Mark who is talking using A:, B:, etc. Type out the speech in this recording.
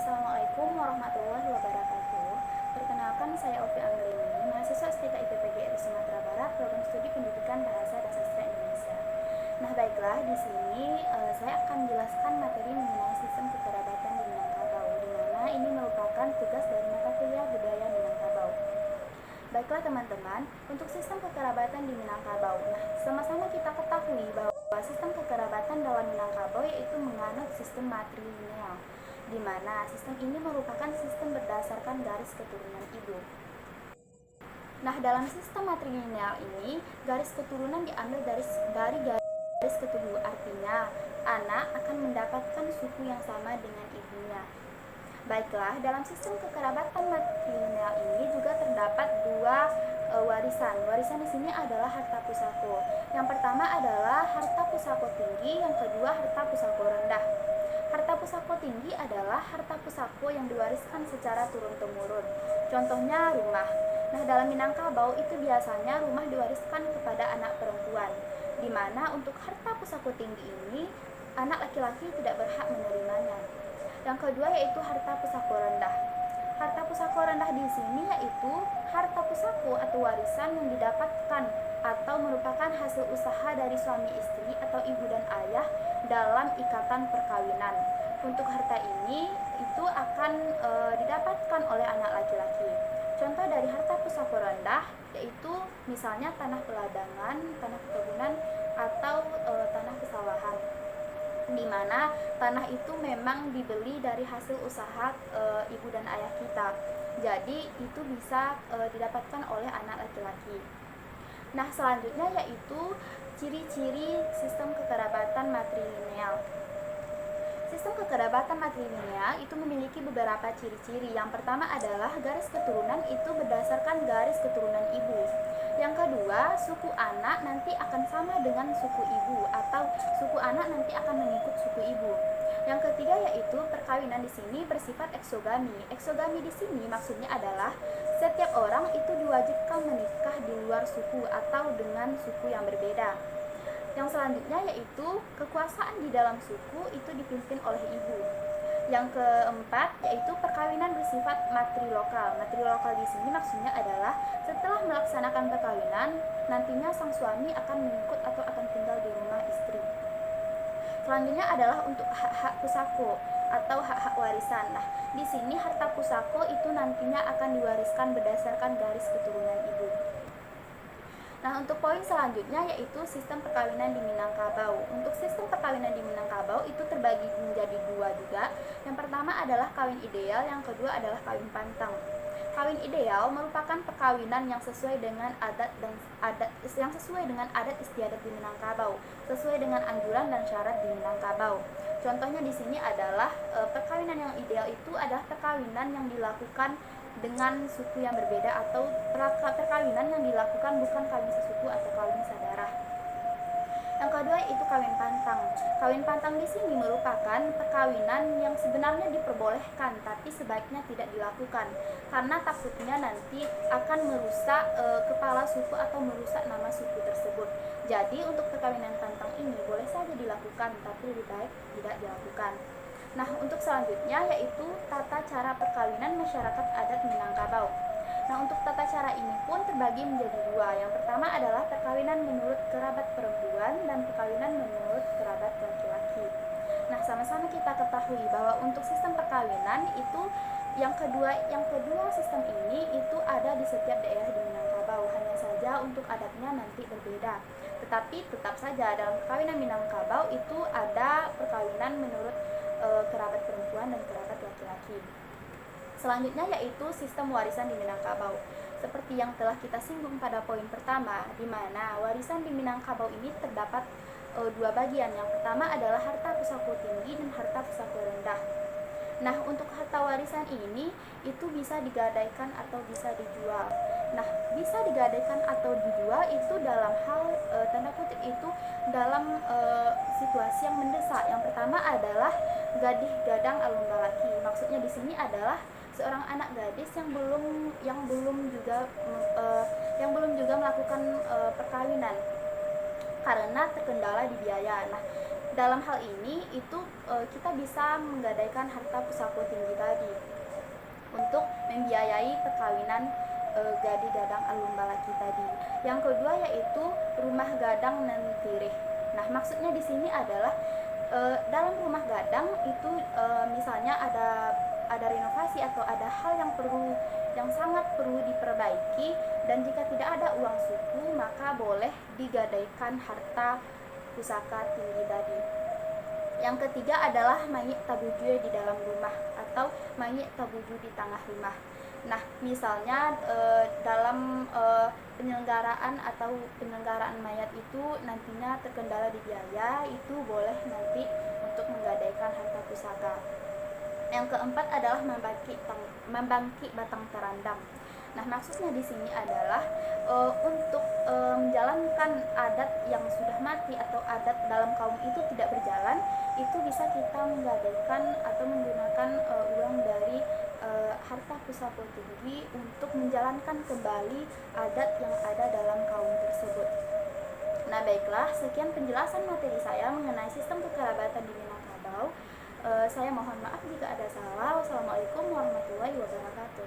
A: Assalamualaikum warahmatullahi wabarakatuh. Perkenalkan, saya Ovi Anggreni, mahasiswa STIKA IPPGRI Sumatera Barat, program studi pendidikan bahasa dan sastra Indonesia. Nah, baiklah, di sini saya akan menjelaskan materi mengenai sistem kekerabatan di Minangkabau, di mana ini merupakan tugas dari mata kuliah budaya Minangkabau. Baiklah teman-teman, untuk sistem kekerabatan di Minangkabau. Nah, sama-sama kita ketahui bahwa sistem kekerabatan dalam Minangkabau yaitu menganut sistem matrilineal, di mana sistem ini merupakan sistem berdasarkan garis keturunan ibu. Nah, dalam sistem matrilineal ini, garis keturunan diambil dari garis keturunan, artinya anak akan mendapatkan suku yang sama dengan ibunya. Baiklah, dalam sistem kekerabatan matrilineal ini juga terdapat dua warisan. Warisan di sini adalah harta pusako. Yang pertama adalah harta pusako tinggi, yang kedua harta pusako rendah. Harta pusako tinggi adalah harta pusako yang diwariskan secara turun-temurun. Contohnya rumah. Nah, dalam Minangkabau itu biasanya rumah diwariskan kepada anak perempuan, di mana untuk harta pusako tinggi ini anak laki-laki tidak berhak menerimanya. Yang kedua yaitu harta pusako rendah. Harta pusako rendah di sini yaitu harta pusako atau warisan yang didapatkan atau merupakan hasil usaha dari suami istri atau ibu dan ayah dalam ikatan perkawinan. Untuk harta ini itu akan didapatkan oleh anak laki-laki. Contoh dari harta pusako rendah yaitu misalnya tanah peladangan, tanah perkebunan atau tanah pesawahan, di mana tanah itu memang dibeli dari hasil usaha ibu dan ayah kita. Jadi itu bisa didapatkan oleh anak laki-laki. Nah, selanjutnya yaitu ciri-ciri sistem kekerabatan matrilineal. Sistem kekerabatan matrilineal itu memiliki beberapa ciri-ciri. Yang pertama adalah garis keturunan itu berdasarkan garis keturunan ibu. Yang kedua, suku anak nanti akan sama dengan suku ibu atau suku anak nanti akan mengikut suku ibu. Yang ketiga yaitu perkawinan di sini bersifat eksogami. Eksogami di sini maksudnya adalah setiap orang itu diwajibkan menikah di luar suku atau dengan suku yang berbeda. Yang selanjutnya yaitu kekuasaan di dalam suku itu dipimpin oleh ibu. Yang keempat yaitu perkawinan bersifat matrilokal. Matrilokal di sini maksudnya adalah setelah melaksanakan perkawinan, nantinya sang suami akan mengikut atau akan tinggal di rumah istri. Selanjutnya adalah untuk hak-hak pusako atau hak-hak warisan. Nah, di sini harta pusako itu nantinya akan diwariskan berdasarkan garis keturunan ibu. Nah, untuk poin selanjutnya yaitu sistem perkawinan di Minangkabau. Untuk sistem perkawinan di Minangkabau itu terbagi menjadi dua juga. Yang pertama adalah kawin ideal, yang kedua adalah kawin pantang. Kawin ideal merupakan perkawinan yang sesuai dengan adat istiadat di Minangkabau, sesuai dengan anjuran dan syarat di Minangkabau. Contohnya di sini adalah perkawinan yang ideal itu adalah perkawinan yang dilakukan dengan suku yang berbeda atau perkawinan yang dilakukan bukan kawin sesuku atau kawin saudara. Yang kedua itu kawin pantang. Kawin pantang di sini merupakan perkawinan yang sebenarnya diperbolehkan tapi sebaiknya tidak dilakukan karena takutnya nanti akan merusak kepala suku atau merusak nama suku tersebut. Jadi untuk perkawinan pantang ini boleh saja dilakukan tapi lebih baik tidak dilakukan. Nah, untuk selanjutnya yaitu tata cara perkawinan masyarakat adat Minangkabau. Nah, untuk tata cara ini pun terbagi menjadi dua. Yang pertama adalah perkawinan menurut kerabat perempuan dan perkawinan menurut kerabat laki-laki. Nah, sama-sama kita ketahui bahwa untuk sistem perkawinan itu yang kedua sistem ini itu ada di setiap daerah di Minangkabau. Hanya saja untuk adatnya nanti berbeda. Tetapi tetap saja dalam perkawinan Minangkabau itu ada perkawinan menurut kerabat perempuan dan kerabat laki-laki. Selanjutnya yaitu sistem warisan di Minangkabau. Seperti yang telah kita singgung pada poin pertama, di mana warisan di Minangkabau ini terdapat dua bagian. Yang pertama adalah harta pusako tinggi dan harta pusako rendah. Nah, untuk harta warisan ini itu bisa digadaikan atau bisa dijual. Nah, bisa digadaikan atau dijual itu dalam hal tanda kutip itu dalam situasi yang mendesak. Yang pertama adalah gadih gadang alun balaki. Maksudnya di sini adalah seorang anak gadis yang belum juga melakukan perkawinan karena terkendala di biaya. Nah, dalam hal ini itu kita bisa menggadaikan harta pusako tinggi tadi untuk membiayai perkawinan gadi gadang alun balaki tadi. Yang kedua yaitu rumah gadang nan tirih. Nah, maksudnya di sini adalah dalam rumah gadang itu misalnya ada renovasi atau ada hal yang sangat perlu diperbaiki, dan jika tidak ada uang suku maka boleh digadaikan harta pusaka tinggi tadi. Yang ketiga adalah mayit tabujue di dalam rumah atau mayit tabuju di tengah rumah. Nah, misalnya dalam penyelenggaraan mayat itu nantinya terkendala di biaya, itu boleh nanti untuk menggadaikan harta pusaka. Yang keempat adalah membangkit batang terandang. Nah, maksudnya di sini adalah untuk menjalankan adat yang sudah mati atau adat dalam kaum itu tidak berjalan, itu bisa kita menggadaikan atau menggunakan uang dari harta pusaka tinggi untuk menjalankan kembali adat yang ada dalam kaum tersebut. Nah, baiklah, sekian penjelasan materi saya mengenai sistem kekerabatan di Minangkabau. Saya mohon maaf jika ada salah. Wassalamualaikum warahmatullahi wabarakatuh.